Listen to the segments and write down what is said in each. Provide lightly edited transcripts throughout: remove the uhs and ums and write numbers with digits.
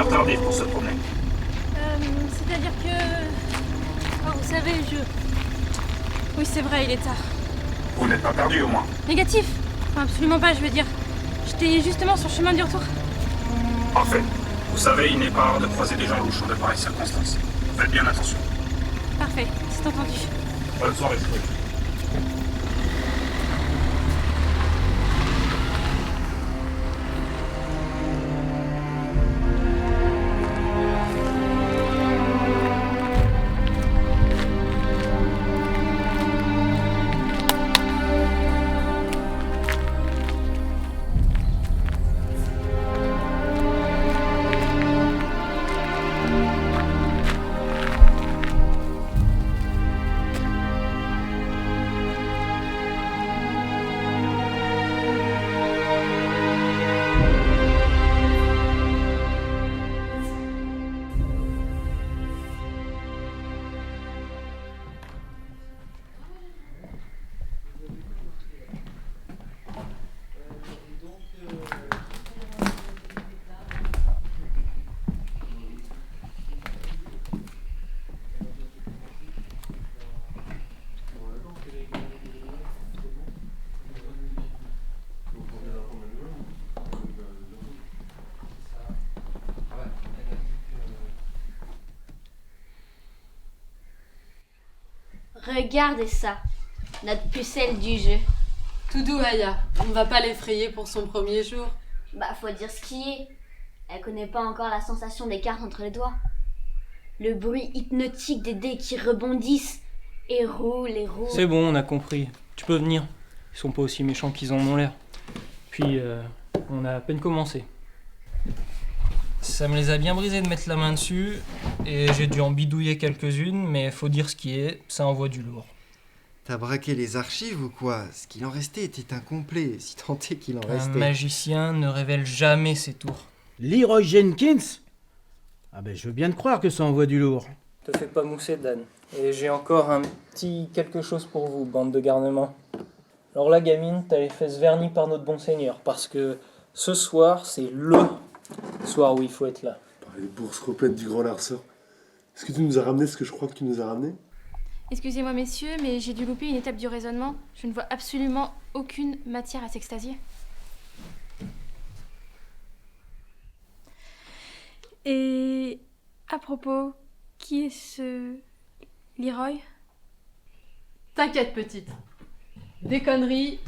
tardif pour se promener. C'est-à-dire que... Oh, vous savez, Oui, c'est vrai, il est tard. Vous n'êtes pas perdu au moins. Négatif. Enfin, absolument pas, je veux dire. J'étais justement sur le chemin du retour. Parfait. Vous savez, il n'est pas rare de croiser des gens louches en de pareilles circonstances. Faites bien attention. Parfait, c'est entendu. Bonne soirée, Chloé. Regardez ça, notre pucelle du jeu. Tout doux, Aya. On ne va pas l'effrayer pour son premier jour. Bah, faut dire ce qui est. Elle connaît pas encore la sensation des cartes entre les doigts. Le bruit hypnotique des dés qui rebondissent et roulent et roulent. C'est bon, on a compris. Tu peux venir. Ils sont pas aussi méchants qu'ils en ont l'air. Puis, on a à peine commencé. Ça me les a bien brisés de mettre la main dessus, et j'ai dû en bidouiller quelques-unes, mais faut dire ce qui est, ça envoie du lourd. T'as braqué les archives ou quoi? Ce qu'il en restait était incomplet, si tant est qu'il en Un restait. magicien ne révèle jamais ses tours. Leroy Jenkins? Ah ben je veux bien te croire que ça envoie du lourd. Te fais pas mousser, Dan. Et j'ai encore un petit quelque chose pour vous, bande de garnements. Alors là, gamine, t'as les fesses vernies par notre bon seigneur, parce que ce soir, c'est LE soir où il faut être là. Par les bourses repettes du grand larceur. Est-ce que tu nous as ramené ce que je crois que tu nous as ramené? Excusez-moi, messieurs, mais j'ai dû louper une étape du raisonnement. Je ne vois absolument aucune matière à s'extasier. Et à propos, qui est ce Leroy? T'inquiète, petite. Des conneries,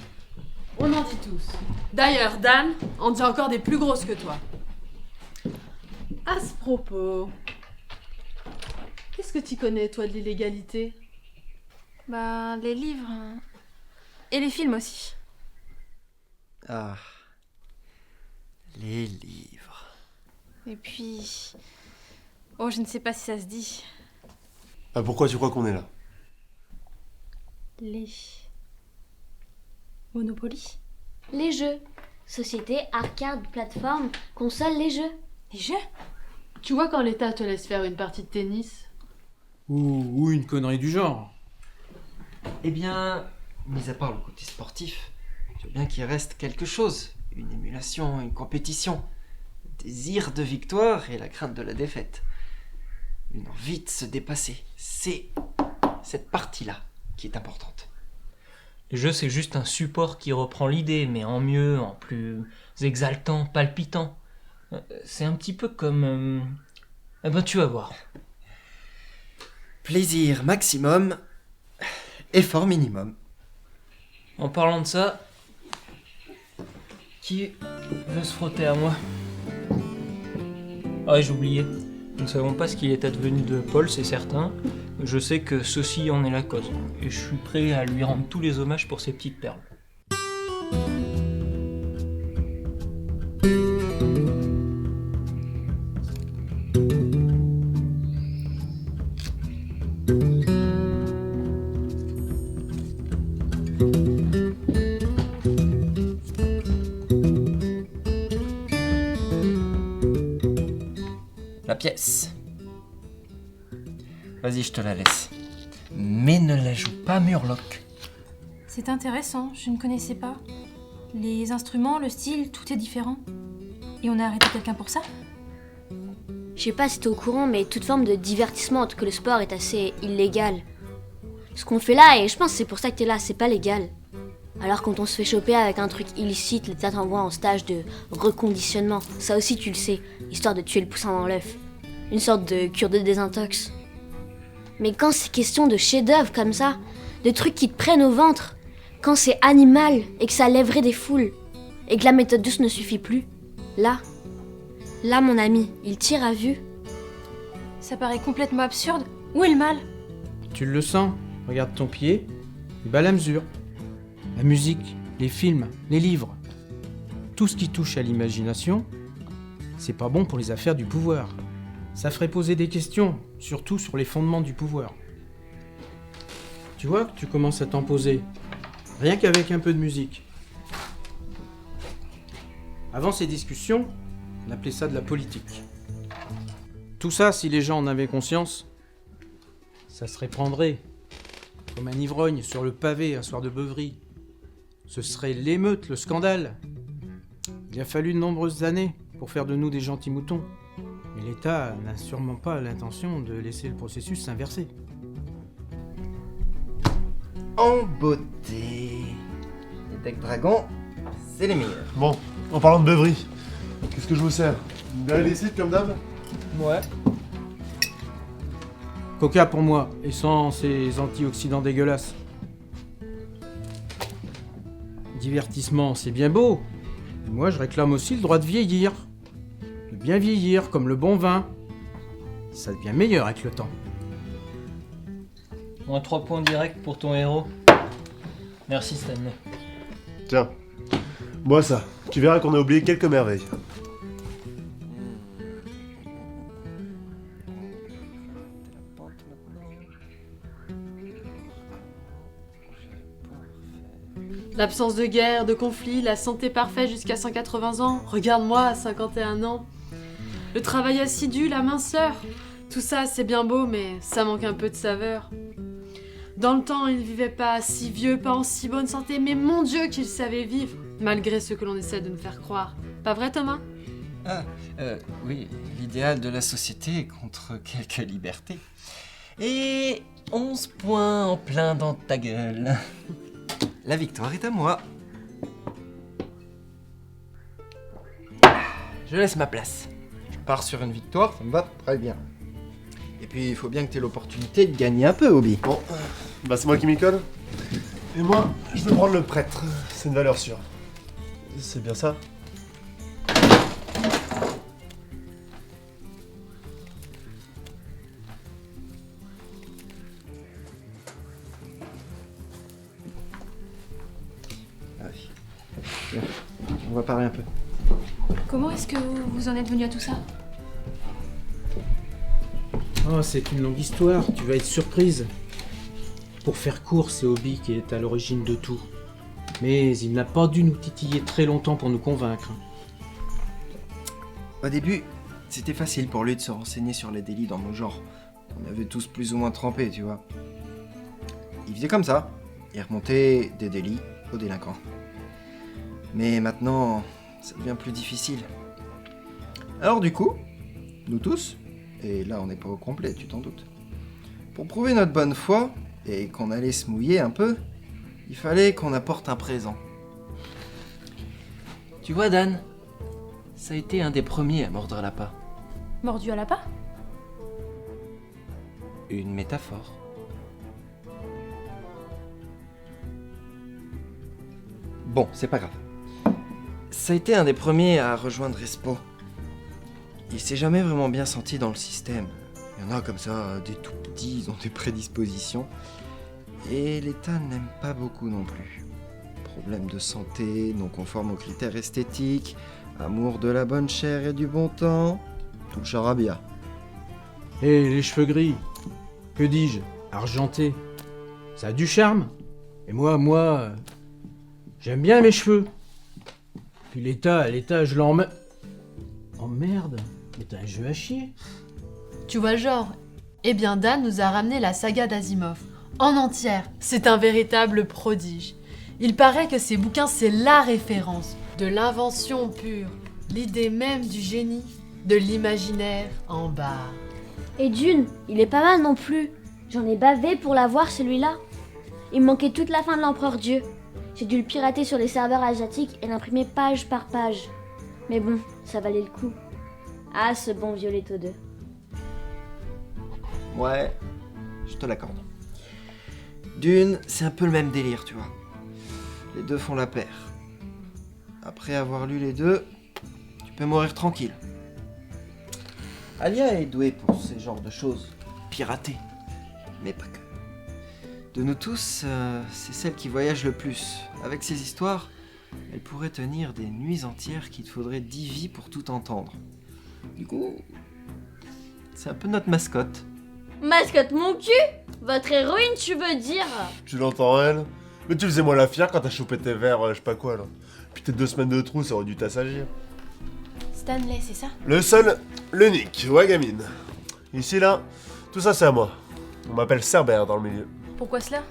on en dit tous. D'ailleurs, Dan, on dit encore des plus grosses que toi. À ce propos, qu'est-ce que tu connais, toi, de l'illégalité? Bah, les livres. Et les films aussi. Ah. Les livres. Et puis... Oh, je ne sais pas si ça se dit. Ah, pourquoi tu crois qu'on est là? Les... Monopoly? Les jeux. Société, arcade, plateforme, console, les jeux. Les jeux? Tu vois quand l'État te laisse faire une partie de tennis? Ou une connerie du genre. Eh bien, mis à part le côté sportif, je veux bien qu'il reste quelque chose. Une émulation, une compétition. Le désir de victoire et la crainte de la défaite. Une envie de se dépasser. C'est cette partie-là qui est importante. Les jeux, c'est juste un support qui reprend l'idée, mais en mieux, en plus exaltant, palpitant. C'est un petit peu comme... Eh ben, tu vas voir. Plaisir maximum, effort minimum. En parlant de ça, qui veut se frotter à moi? Ah ouais, j'ai oublié. Nous ne savons pas ce qu'il est advenu de Paul, c'est certain. Je sais que ceci en est la cause. Et je suis prêt à lui rendre tous les hommages pour ses petites perles. La pièce. Vas-y, je te la laisse. Mais ne la joue pas Murloc. C'est intéressant, je ne connaissais pas. Les instruments, le style, tout est différent. Et on a arrêté quelqu'un pour ça? Je sais pas si t'es au courant, mais toute forme de divertissement autre que le sport est assez illégal. Ce qu'on fait là, et je pense que c'est pour ça que t'es là, c'est pas légal. Alors quand on se fait choper avec un truc illicite, l'État t'envoie en stage de reconditionnement. Ça aussi tu le sais, histoire de tuer le poussin dans l'œuf. Une sorte de cure de désintox. Mais quand c'est question de chefs-d'œuvre comme ça, de trucs qui te prennent au ventre, quand c'est animal et que ça lèverait des foules, et que la méthode douce ne suffit plus, là mon ami, il tire à vue. Ça paraît complètement absurde. Où est le mal? Tu le sens? Regarde ton pied, il bat la mesure. La musique, les films, les livres. Tout ce qui touche à l'imagination, c'est pas bon pour les affaires du pouvoir. Ça ferait poser des questions, surtout sur les fondements du pouvoir. Tu vois que tu commences à t'en poser, rien qu'avec un peu de musique. Avant ces discussions, on appelait ça de la politique. Tout ça, si les gens en avaient conscience, ça se répandrait comme un ivrogne sur le pavé un soir de beuverie. Ce serait l'émeute, le scandale. Il a fallu de nombreuses années pour faire de nous des gentils moutons. Mais l'État n'a sûrement pas l'intention de laisser le processus s'inverser. En beauté. Les decks dragons, c'est les meilleurs. Bon, en parlant de beuverie, qu'est-ce que je vous sers? Une bière illicite comme d'hab? Ouais. Coca pour moi, et sans ces antioxydants dégueulasses. Divertissement, c'est bien beau. Moi, je réclame aussi le droit de vieillir. De bien vieillir, comme le bon vin. Ça devient meilleur avec le temps. Moins 3 points directs pour ton héros. Merci Stanley. Tiens, bois ça. Tu verras qu'on a oublié quelques merveilles. L'absence de guerre, de conflit, la santé parfaite jusqu'à 180 ans. Regarde-moi à 51 ans. Le travail assidu, la minceur. Tout ça, c'est bien beau, mais ça manque un peu de saveur. Dans le temps, il ne vivait pas si vieux, pas en si bonne santé, mais mon Dieu qu'il savait vivre, malgré ce que l'on essaie de nous faire croire. Pas vrai, Thomas? Oui, l'idéal de la société contre quelques libertés. Et 11 points en plein dans ta gueule. La victoire est à moi. Je laisse ma place. Je pars sur une victoire, ça me va très bien. Et puis, il faut bien que tu aies l'opportunité de gagner un peu, Obi. Bon, bah c'est moi qui m'y colle. Et moi, je vais prendre le prêtre. C'est une valeur sûre. C'est bien ça? Viens, on va parler un peu. Comment est-ce que vous en êtes venu à tout ça? Oh, c'est une longue histoire, tu vas être surprise. Pour faire court, c'est Obi qui est à l'origine de tout. Mais il n'a pas dû nous titiller très longtemps pour nous convaincre. Au début, c'était facile pour lui de se renseigner sur les délits dans nos genres. On avait tous plus ou moins trempé, tu vois. Il faisait comme ça. Il remontait des délits aux délinquants. Mais maintenant, ça devient plus difficile. Alors du coup, nous tous, et là on n'est pas au complet, tu t'en doutes, pour prouver notre bonne foi, et qu'on allait se mouiller un peu, il fallait qu'on apporte un présent. Tu vois Dan, ça a été un des premiers à mordre l'appât. Mordu à l'appât? Une métaphore. Bon, c'est pas grave. Ça a été un des premiers à rejoindre Espo. Il s'est jamais vraiment bien senti dans le système. Il y en a comme ça, des tout petits, ils ont des prédispositions. Et l'État n'aime pas beaucoup non plus. Problèmes de santé, non conformes aux critères esthétiques, amour de la bonne chair et du bon temps, tout le charabia. Et les cheveux gris, que dis-je, argentés, ça a du charme. Et moi, j'aime bien mes cheveux. Puis l'État, je l'emmerde. Oh merde, mais t'as un jeu à chier. Tu vois le genre? Eh bien, Dan nous a ramené la saga d'Asimov. En entière, c'est un véritable prodige. Il paraît que ces bouquins, c'est la référence, de l'invention pure, l'idée même du génie. de l'imaginaire en bas. Et Dune, il est pas mal non plus. J'en ai bavé pour l'avoir celui-là. Il me manquait toute la fin de l'Empereur Dieu. J'ai dû le pirater sur les serveurs asiatiques et l'imprimer page par page. Mais bon, ça valait le coup. Ah, ce bon Violetto 2. Ouais, je te l'accorde. Dune, c'est un peu le même délire, tu vois. Les deux font la paire. Après avoir lu les deux, tu peux mourir tranquille. Alia est douée pour ce genre de choses. Pirater. Mais pas que. De nous tous, c'est celle qui voyage le plus. Avec ses histoires, elle pourrait tenir des nuits entières qu'il te faudrait 10 vies pour tout entendre. Du coup, c'est un peu notre mascotte. Mascotte mon cul! Votre héroïne, tu veux dire? Tu l'entends, elle? Mais tu faisais moi la fière quand t'as chopé tes verres, je sais pas quoi, là. Puis tes 2 semaines de trou, ça aurait dû t'assagir. Stanley, c'est ça? Le seul, l'unique, ouais gamine. Ici, là, tout ça c'est à moi. On m'appelle Cerbère dans le milieu. Pourquoi cela?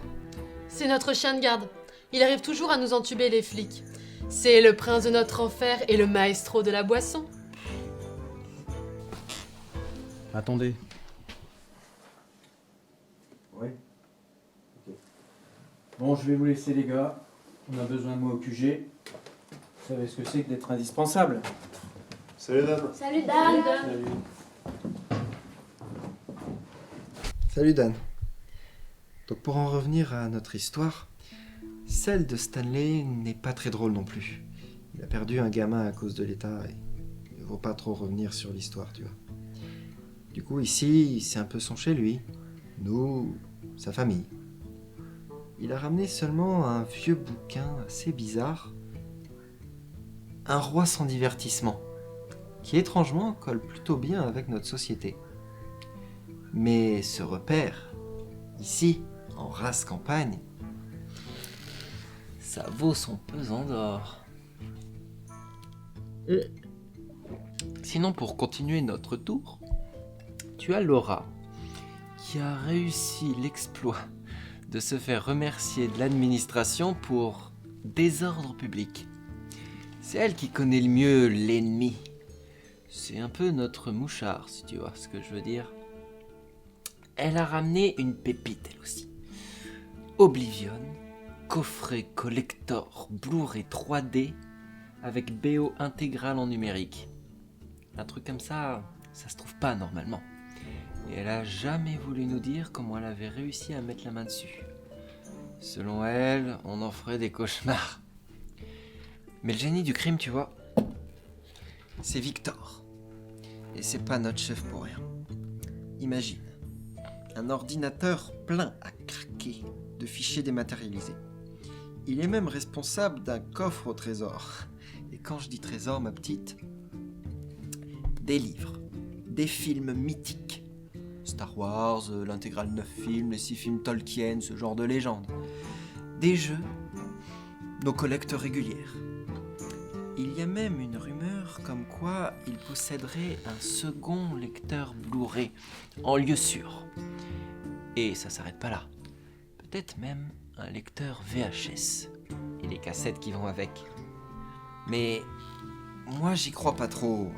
C'est notre chien de garde. Il arrive toujours à nous entuber les flics. C'est le prince de notre enfer et le maestro de la boisson. Attendez. Ouais. Bon, je vais vous laisser les gars. On a besoin de moi au QG. Vous savez ce que c'est que d'être indispensable. Salut Dan. Salut Dan! Salut Dan. Donc pour en revenir à notre histoire, celle de Stanley n'est pas très drôle non plus. Il a perdu un gamin à cause de l'État et il ne vaut pas trop revenir sur l'histoire, tu vois. Du coup ici, c'est un peu son chez lui. Nous, sa famille. Il a ramené seulement un vieux bouquin assez bizarre. Un roi sans divertissement, qui étrangement colle plutôt bien avec notre société. Mais ce repère, ici, en race campagne, ça vaut son pesant d'or. Sinon, pour continuer notre tour, tu as Laura, qui a réussi l'exploit de se faire remercier de l'administration pour désordre public. C'est elle qui connaît le mieux l'ennemi. C'est un peu notre mouchard, si tu vois ce que je veux dire. Elle a ramené une pépite, elle aussi. Oblivion, coffret collector Blu-ray 3D avec BO intégral en numérique. Un truc comme ça se trouve pas normalement. Et elle a jamais voulu nous dire comment elle avait réussi à mettre la main dessus. Selon elle, on en ferait des cauchemars. Mais le génie du crime, tu vois, c'est Victor. Et c'est pas notre chef pour rien. Imagine, un ordinateur plein à craquer de fichiers dématérialisés. Il est même responsable d'un coffre au trésor. Et quand je dis trésor, ma petite, des livres, des films mythiques. Star Wars, l'intégrale 9 films, les 6 films Tolkien, ce genre de légende. Des jeux, nos collectes régulières. Il y a même une rumeur comme quoi il posséderait un second lecteur Blu-ray en lieu sûr. Et ça s'arrête pas là. Peut-être même un lecteur VHS et les cassettes qui vont avec. Mais moi j'y crois pas trop.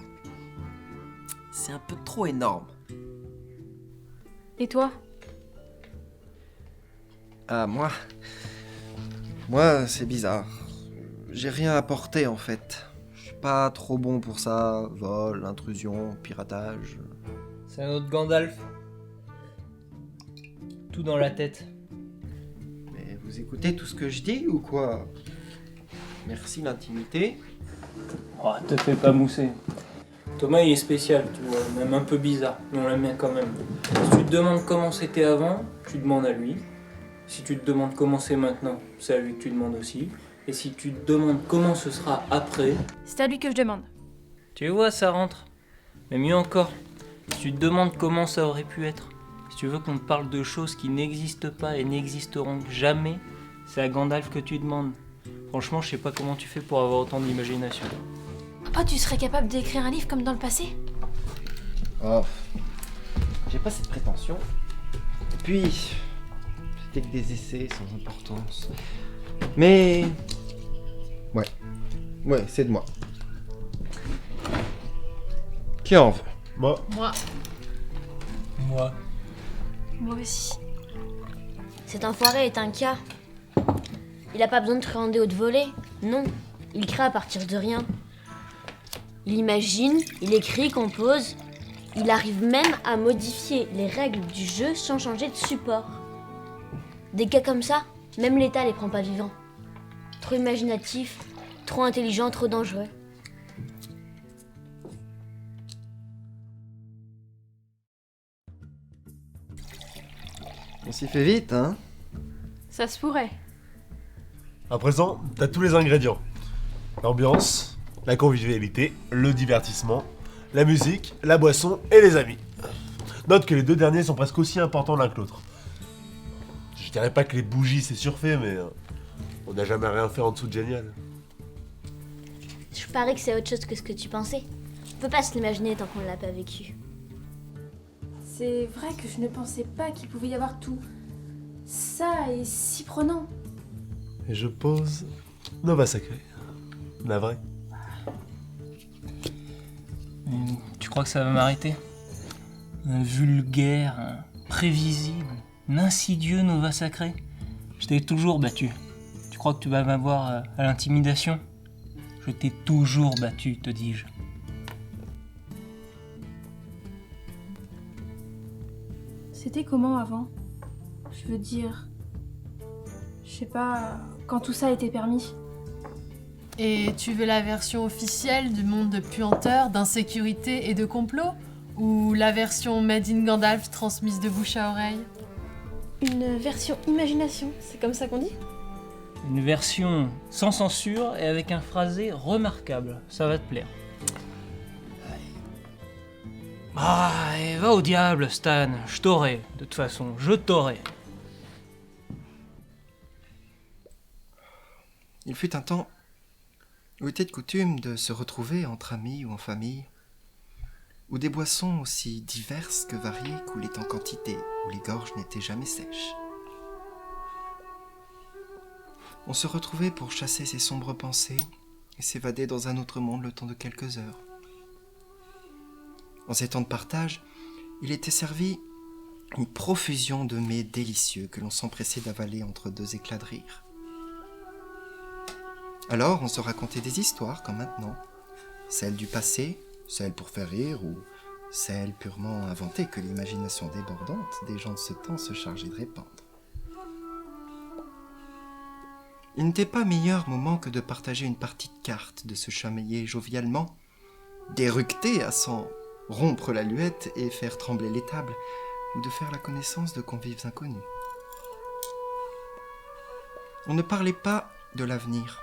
C'est un peu trop énorme. Et toi? Ah, moi, c'est bizarre. J'ai rien apporté en fait. Je suis pas trop bon pour ça. Vol, intrusion, piratage. C'est un autre Gandalf. Tout dans la tête. Mais vous écoutez tout ce que je dis ou quoi? Merci l'intimité. Oh, te fais pas mousser. Thomas, il est spécial, tu vois, même un peu bizarre, mais on l'aime bien quand même. Si tu te demandes comment c'était avant, tu demandes à lui. Si tu te demandes comment c'est maintenant, c'est à lui que tu demandes aussi. Et si tu te demandes comment ce sera après, C'est à lui que je demande. tu vois, ça rentre. Mais mieux encore, si tu te demandes comment ça aurait pu être, si tu veux qu'on te parle de choses qui n'existent pas et n'existeront jamais, c'est à Gandalf que tu demandes. Franchement, je sais pas comment tu fais pour avoir autant d'imagination. Oh, tu serais capable d'écrire un livre comme dans le passé? Oh, j'ai pas cette prétention. Et puis, c'était que des essais sans importance. Mais... Ouais, c'est de moi. Qui en veut? Moi. Moi. Moi. Moi aussi. Cet enfoiré est un cas. Il a pas besoin de truander ou de voler. Non, il crée à partir de rien. Il imagine, il écrit, compose. Il arrive même à modifier les règles du jeu sans changer de support. Des cas comme ça, même l'État les prend pas vivants. Trop imaginatif, trop intelligent, trop dangereux. On s'y fait vite, hein? Ça se pourrait. À présent, t'as tous les ingrédients. L'ambiance, la convivialité, le divertissement, la musique, la boisson et les amis. Note que les deux derniers sont presque aussi importants l'un que l'autre. Je dirais pas que les bougies c'est surfait, mais on n'a jamais rien fait en dessous de génial. Je parie que c'est autre chose que ce que tu pensais. On peut pas se l'imaginer tant qu'on l'a pas vécu. C'est vrai que je ne pensais pas qu'il pouvait y avoir tout. Ça est si prenant. Et je pose Nova Sacré. Navré. Tu crois que ça va m'arrêter? Un vulgaire, un prévisible, un insidieux Nova Sacré. Je t'ai toujours battu. Tu crois que tu vas m'avoir à l'intimidation? Je t'ai toujours battu, te dis-je. C'était comment avant? Je veux dire... Je sais pas... Quand tout ça était permis. Et tu veux la version officielle du monde de puanteur, d'insécurité et de complot? Ou la version Made in Gandalf transmise de bouche à oreille? Une version imagination, c'est comme ça qu'on dit? Une version sans censure et avec un phrasé remarquable. Ça va te plaire. Ah, et va au diable, Stan. Je t'aurai, de toute façon, je t'aurai. Il fut un temps où était de coutume de se retrouver entre amis ou en famille, où des boissons aussi diverses que variées coulaient en quantité, où les gorges n'étaient jamais sèches. On se retrouvait pour chasser ses sombres pensées et s'évader dans un autre monde le temps de quelques heures. En ces temps de partage, il était servi une profusion de mets délicieux que l'on s'empressait d'avaler entre deux éclats de rire. Alors on se racontait des histoires comme maintenant, celles du passé, celles pour faire rire ou celles purement inventées que l'imagination débordante des gens de ce temps se chargeait de répandre. Il n'était pas meilleur moment que de partager une partie de cartes, de se chamailler jovialement, d'éructer à s'en rompre la luette et faire trembler les tables, ou de faire la connaissance de convives inconnus. On ne parlait pas de l'avenir,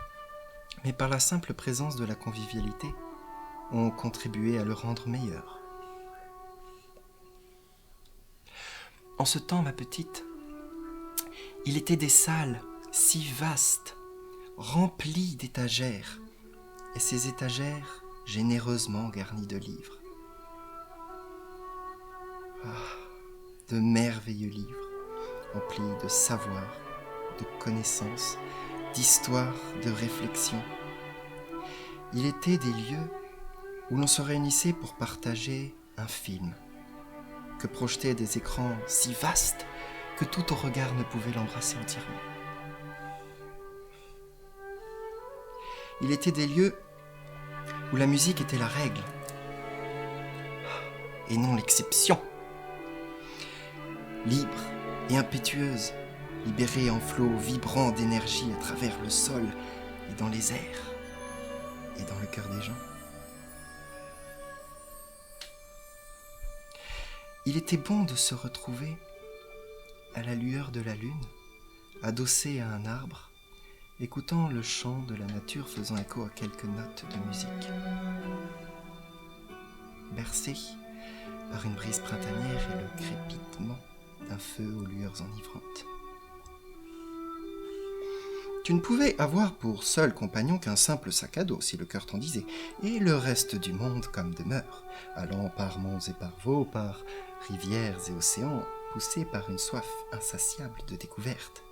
mais par la simple présence de la convivialité, on contribuait à le rendre meilleur. En ce temps, ma petite, il était des salles si vastes, remplies d'étagères, et ces étagères généreusement garnies de livres. De merveilleux livres, remplis de savoir, de connaissances, d'histoire, de réflexion. Il était des lieux où l'on se réunissait pour partager un film, que projetaient des écrans si vastes que tout au regard ne pouvait l'embrasser entièrement. Il était des lieux où la musique était la règle, et non l'exception. Libre et impétueuse, libérée en flots vibrants d'énergie à travers le sol et dans les airs et dans le cœur des gens. Il était bon de se retrouver à la lueur de la lune, adossé à un arbre, écoutant le chant de la nature faisant écho à quelques notes de musique. Bercé par une brise printanière et le crépitement d'un feu aux lueurs enivrantes. Tu ne pouvais avoir pour seul compagnon qu'un simple sac à dos, si le cœur t'en disait, et le reste du monde comme demeure, allant par monts et par vaux, par rivières et océans, poussé par une soif insatiable de découverte.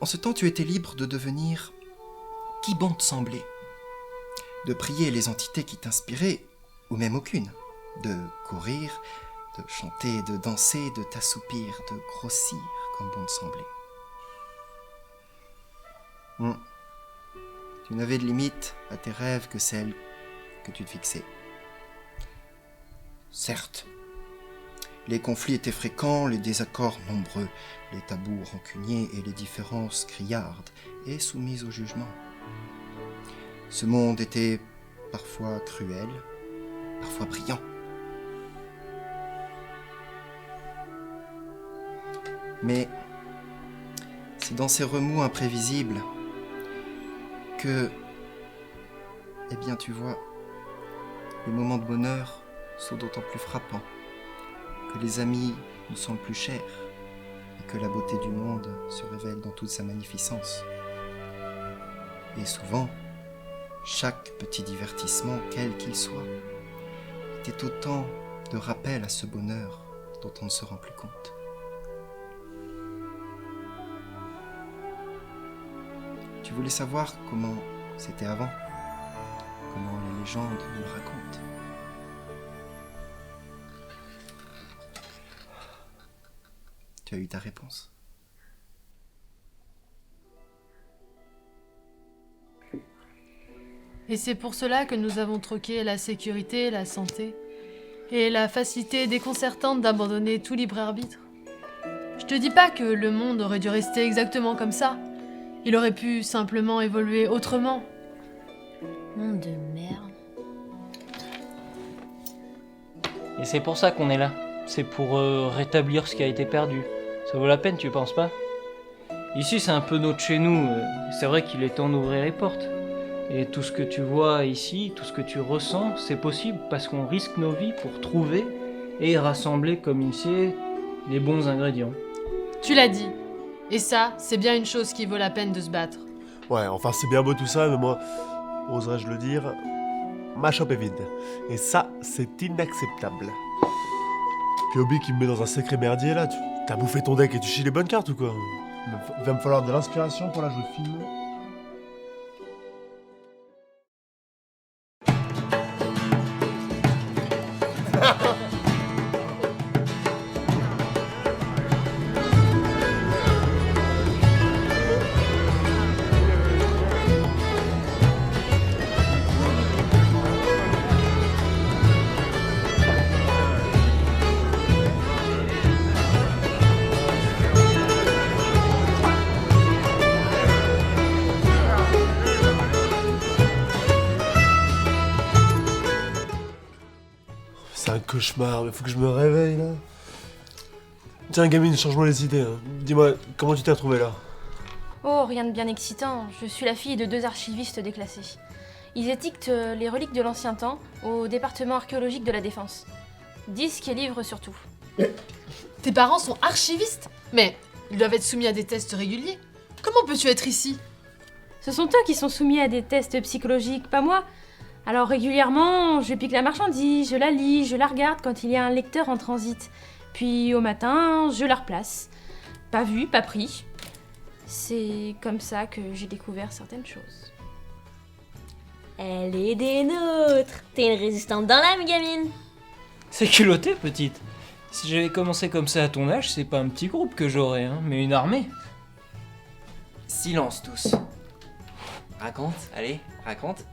En ce temps, tu étais libre de devenir qui bon te semblait, de prier les entités qui t'inspiraient, ou même aucune, de courir, de chanter, de danser, de t'assoupir, de grossir comme bon te semblait. Tu n'avais de limite à tes rêves que celles que tu te fixais. Certes, les conflits étaient fréquents, les désaccords nombreux, les tabous rancuniers et les différences criardes et soumises au jugement. Ce monde était parfois cruel, parfois brillant. Mais c'est dans ces remous imprévisibles que, eh bien tu vois, les moments de bonheur sont d'autant plus frappants, que les amis nous sont le plus chers et que la beauté du monde se révèle dans toute sa magnificence. Et souvent, chaque petit divertissement, quel qu'il soit, était autant de rappel à ce bonheur dont on ne se rend plus compte. Tu voulais savoir comment c'était avant, comment les légendes nous le racontent. Tu as eu ta réponse. Et c'est pour cela que nous avons troqué la sécurité, la santé et la facilité déconcertante d'abandonner tout libre arbitre. Je te dis pas que le monde aurait dû rester exactement comme ça. Il aurait pu simplement évoluer autrement. Monde de merde. Et c'est pour ça qu'on est là. C'est pour rétablir ce qui a été perdu. Ça vaut la peine, tu penses pas? Ici, c'est un peu notre chez nous. C'est vrai qu'il est temps d'ouvrir les portes. Et tout ce que tu vois ici, tout ce que tu ressens, c'est possible parce qu'on risque nos vies pour trouver et rassembler, comme il sait, les bons ingrédients. Tu l'as dit. Et ça, c'est bien une chose qui vaut la peine de se battre. Ouais, enfin c'est bien beau tout ça, mais moi, oserais-je le dire, ma chope est vide. Et ça, c'est inacceptable. Puis Obi qui me met dans un sacré merdier là, t'as bouffé ton deck et tu chies les bonnes cartes ou quoi? Il va me falloir de l'inspiration pour la jouer film. C'est un cauchemar, mais faut que je me réveille là. Tiens gamine, change-moi les idées. Hein. Dis-moi, comment tu t'es retrouvée là? Oh, rien de bien excitant. Je suis la fille de 2 archivistes déclassés. Ils étiquetent les reliques de l'ancien temps au département archéologique de la Défense. Disques et livres surtout. Tes parents sont archivistes? Mais ils doivent être soumis à des tests réguliers. Comment peux-tu être ici? Ce sont eux qui sont soumis à des tests psychologiques, pas moi. Alors régulièrement, je pique la marchandise, je la lis, je la regarde quand il y a un lecteur en transit. Puis au matin, je la replace. Pas vu, pas pris. C'est comme ça que j'ai découvert certaines choses. Elle est des nôtres. T'es une résistante dans l'âme, gamine. C'est culotté, petite. Si j'avais commencé comme ça à ton âge, c'est pas un petit groupe que j'aurais, hein, mais une armée. Silence tous. Raconte, allez, raconte.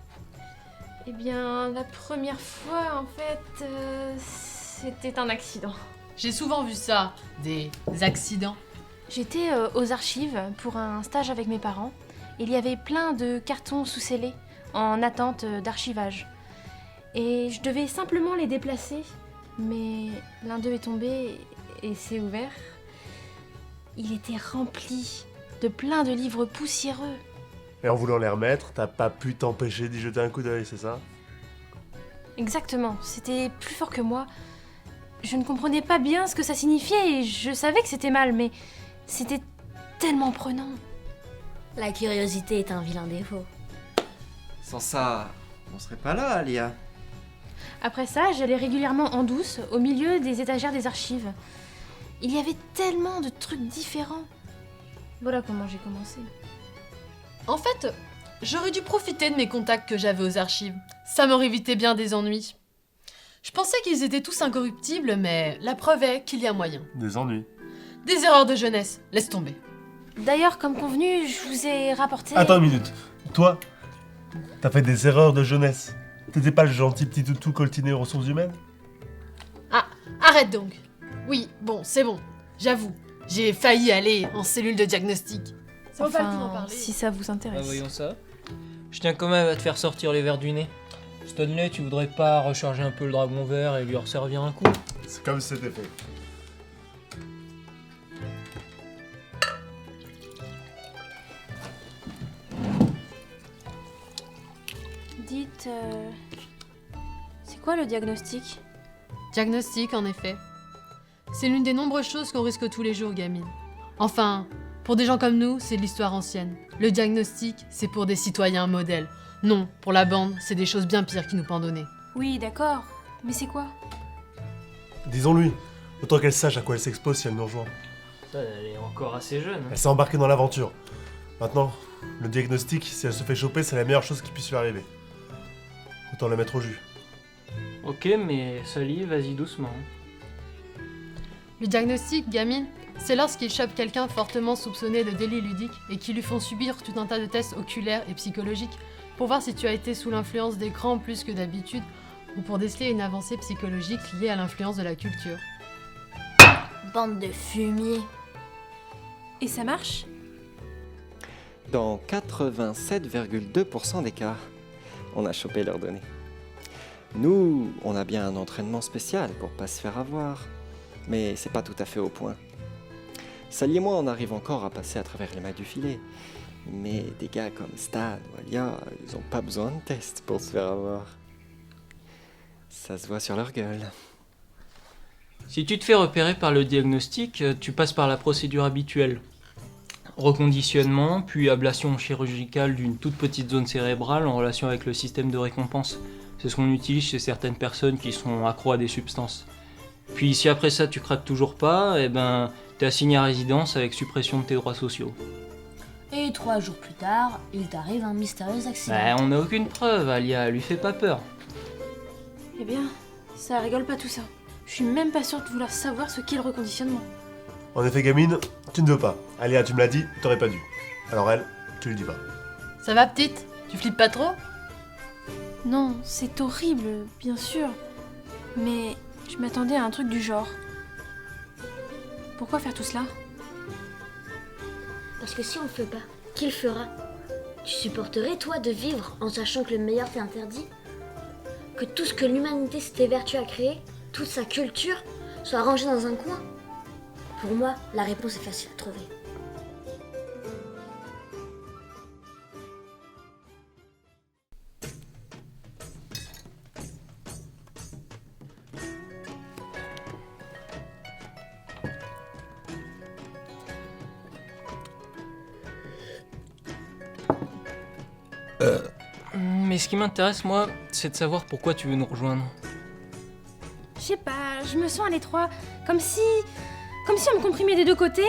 Eh bien, la première fois, en fait, c'était un accident. J'ai souvent vu ça, des accidents. J'étais aux archives pour un stage avec mes parents. Il y avait plein de cartons sous-scellés en attente d'archivage. Et je devais simplement les déplacer. Mais l'un d'eux est tombé et s'est ouvert. Il était rempli de plein de livres poussiéreux. Et en voulant les remettre, t'as pas pu t'empêcher d'y jeter un coup d'œil, c'est ça? Exactement, c'était plus fort que moi. Je ne comprenais pas bien ce que ça signifiait et je savais que c'était mal, mais c'était tellement prenant. La curiosité est un vilain défaut. Sans ça, on serait pas là, Alia. Après ça, j'allais régulièrement en douce, au milieu des étagères des archives. Il y avait tellement de trucs différents. Voilà comment j'ai commencé. En fait, j'aurais dû profiter de mes contacts que j'avais aux archives. Ça m'aurait évité bien des ennuis. Je pensais qu'ils étaient tous incorruptibles, mais la preuve est qu'il y a moyen. Des ennuis. Des erreurs de jeunesse, laisse tomber. D'ailleurs, comme convenu, je vous ai rapporté... Attends une minute. Toi, t'as fait des erreurs de jeunesse. T'étais pas le gentil petit toutou coltiné aux ressources humaines? Ah, arrête donc. Oui, bon, c'est bon. J'avoue, j'ai failli aller en cellule de diagnostic. Ça vaut pas le coup d'en parler. si ça vous intéresse. Voyons ça. Je tiens quand même à te faire sortir les verres du nez. Stanley, tu voudrais pas recharger un peu le dragon vert et lui resservir un coup? C'est comme si c'était fait. Dites, c'est quoi le diagnostic? Diagnostic, en effet. C'est l'une des nombreuses choses qu'on risque tous les jours, gamine. Enfin, pour des gens comme nous, c'est de l'histoire ancienne. Le diagnostic, c'est pour des citoyens modèles. Non, pour la bande, c'est des choses bien pires qui nous pendonnaient. Oui, d'accord. Mais c'est quoi? Disons-lui. Autant qu'elle sache à quoi elle s'expose si elle nous rejoint. Elle est encore assez jeune. Elle s'est embarquée dans l'aventure. Maintenant, le diagnostic, si elle se fait choper, c'est la meilleure chose qui puisse lui arriver. Autant la mettre au jus. Ok, mais Sally, vas-y doucement. Le diagnostic, gamine, c'est lorsqu'ils chopent quelqu'un fortement soupçonné de délit ludique et qu'ils lui font subir tout un tas de tests oculaires et psychologiques pour voir si tu as été sous l'influence d'écran plus que d'habitude ou pour déceler une avancée psychologique liée à l'influence de la culture. Bande de fumier. Et ça marche? Dans 87,2% des cas, on a chopé leurs données. Nous, on a bien un entraînement spécial pour pas se faire avoir, mais c'est pas tout à fait au point. Sally et moi, on arrive encore à passer à travers les mailles du filet, mais des gars comme Stan ou Alia, ils ont pas besoin de tests pour se faire avoir. Ça se voit sur leur gueule. Si tu te fais repérer par le diagnostic, tu passes par la procédure habituelle. Reconditionnement, puis ablation chirurgicale d'une toute petite zone cérébrale en relation avec le système de récompense. C'est ce qu'on utilise chez certaines personnes qui sont accros à des substances. Puis si après ça tu craques toujours pas, eh ben t'es assigné à résidence avec suppression de tes droits sociaux. Et 3 jours plus tard, il t'arrive un mystérieux accident. Bah, on n'a aucune preuve, Alia, lui fais pas peur. Eh bien, ça rigole pas tout ça. Je suis même pas sûre de vouloir savoir ce qu'est le reconditionnement. En effet, gamine, tu ne veux pas. Aléa, tu me l'as dit, t'aurais pas dû. Alors elle, tu lui dis pas. Ça va, petite? Tu flippes pas trop? Non, c'est horrible, bien sûr. Mais je m'attendais à un truc du genre. Pourquoi faire tout cela? Parce que si on le fait pas, qui le fera? Tu supporterais, toi, de vivre en sachant que le meilleur t'est interdit? Que tout ce que l'humanité s'était vertueux à créer, toute sa culture, soit rangé dans un coin? Pour moi, la réponse est facile à trouver. Mais ce qui m'intéresse, moi, c'est de savoir pourquoi tu veux nous rejoindre. Je sais pas, je me sens à l'étroit, comme si on me comprimait des deux côtés,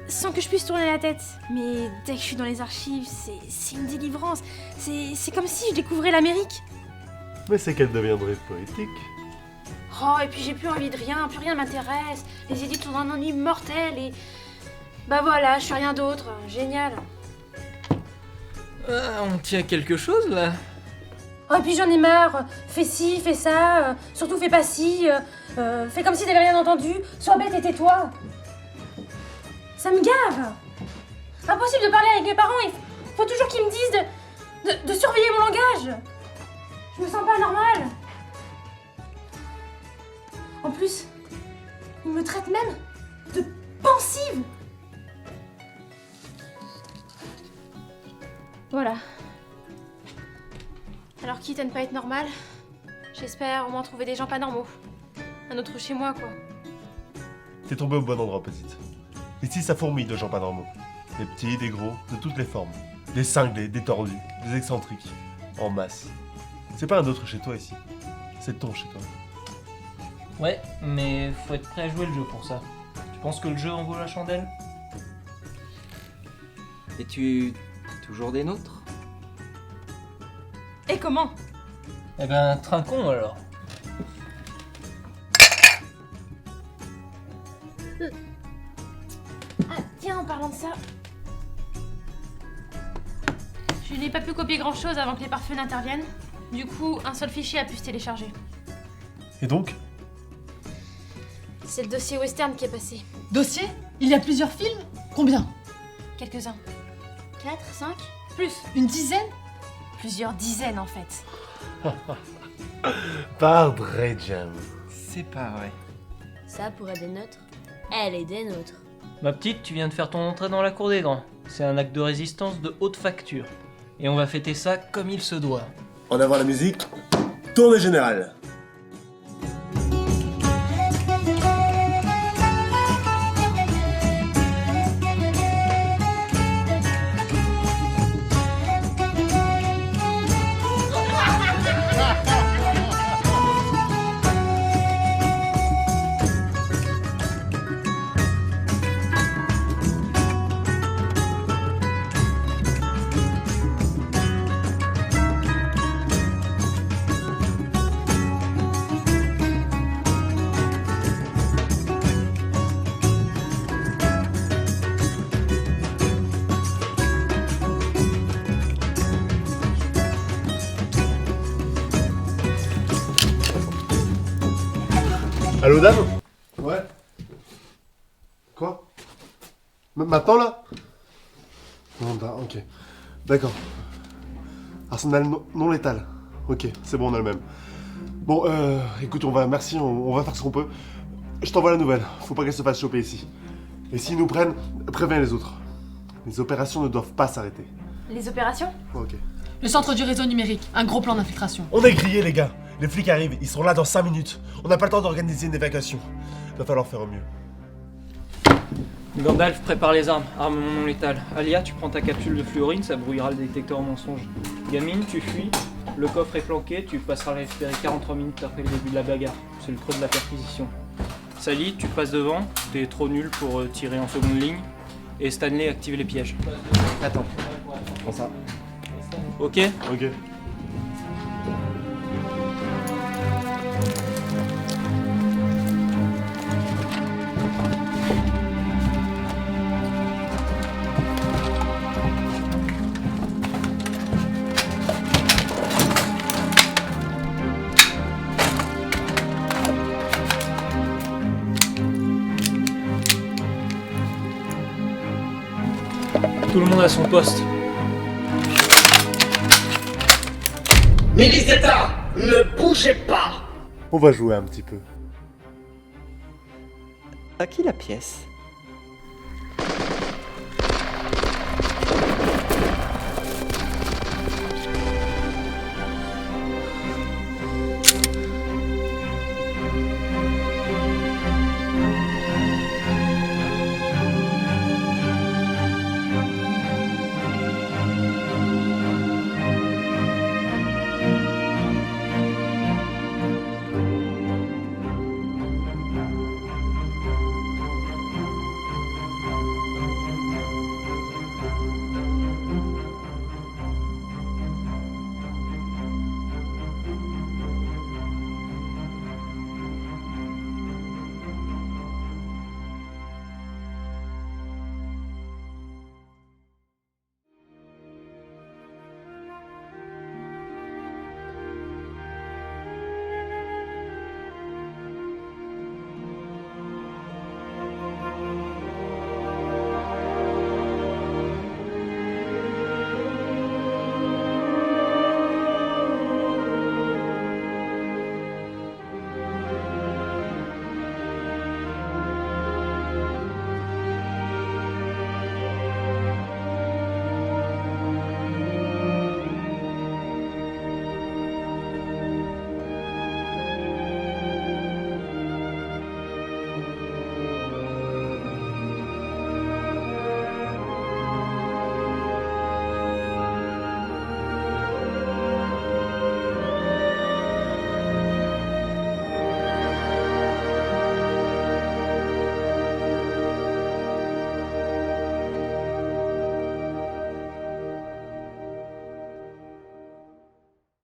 sans que je puisse tourner la tête. Mais dès que je suis dans les archives, c'est une délivrance. C'est comme si je découvrais l'Amérique. Mais c'est qu'elle deviendrait poétique. Oh, et puis j'ai plus envie de rien, plus rien m'intéresse. Les études sont un ennui mortel et... Bah voilà, je suis rien d'autre. Génial. Ah, on tient quelque chose, là? Oh, et puis j'en ai marre. Fais ci, fais ça, surtout fais pas ci, fais comme si t'avais rien entendu, sois bête et tais-toi. Ça me gave. Impossible de parler avec mes parents, il faut toujours qu'ils me disent de surveiller mon langage. Je me sens pas normale. En plus, ils me traitent même de pensive. Voilà. Alors quitte à ne pas être normal, j'espère au moins trouver des gens pas normaux. Un autre chez moi, quoi. T'es tombé au bon endroit, petite. Ici, ça fourmille de gens pas normaux. Des petits, des gros, de toutes les formes. Des cinglés, des tordus, des excentriques. En masse. C'est pas un autre chez toi ici. C'est ton chez toi. Ouais, mais faut être prêt à jouer le jeu pour ça. Tu penses que le jeu en vaut la chandelle? Es-tu toujours des nôtres? Et comment? Eh ben, trinquons alors. Ah, tiens, en parlant de ça... Je n'ai pas pu copier grand-chose avant que les pare-feux n'interviennent. Du coup, un seul fichier a pu se télécharger. Et donc? C'est le dossier western qui est passé. Dossier? Il y a plusieurs films? Combien? Quelques-uns. 4, 5? Plus. Une dizaine? Plusieurs dizaines, en fait. Padre Jam. C'est pas vrai. Ça pourrait des nôtres. Elle est des nôtres. Ma petite, tu viens de faire ton entrée dans la cour des grands. C'est un acte de résistance de haute facture. Et on va fêter ça comme il se doit. En avant la musique, tournée générale. Allô, dame? Ouais. Quoi? Maintenant, là? Non, ok. D'accord. Arsenal non létal. Ok, c'est bon, on a le même. Bon, écoute, merci, on va faire ce qu'on peut. Je t'envoie la nouvelle. Faut pas qu'elle se fasse choper ici. Et s'ils nous prennent, préviens les autres. Les opérations ne doivent pas s'arrêter. Les opérations? Ok. Le centre du réseau numérique, un gros plan d'infiltration. On est grillés, les gars. Les flics arrivent, ils sont là dans 5 minutes. On n'a pas le temps d'organiser une évacuation. Va falloir faire au mieux. Gandalf prépare les armes, armement non létal. Alia, tu prends ta capsule de fluorine, ça brouillera le détecteur en mensonge. Gamine, tu fuis, le coffre est planqué, tu passeras à récupérer 43 minutes après le début de la bagarre. C'est le creux de la perquisition. Sally, tu passes devant, t'es trop nul pour tirer en seconde ligne. Et Stanley, active les pièges. Attends, prends ça. Ok? Ok. Tout le monde à son poste. Milice d'État, ne bougez pas! On va jouer un petit peu. À qui la pièce?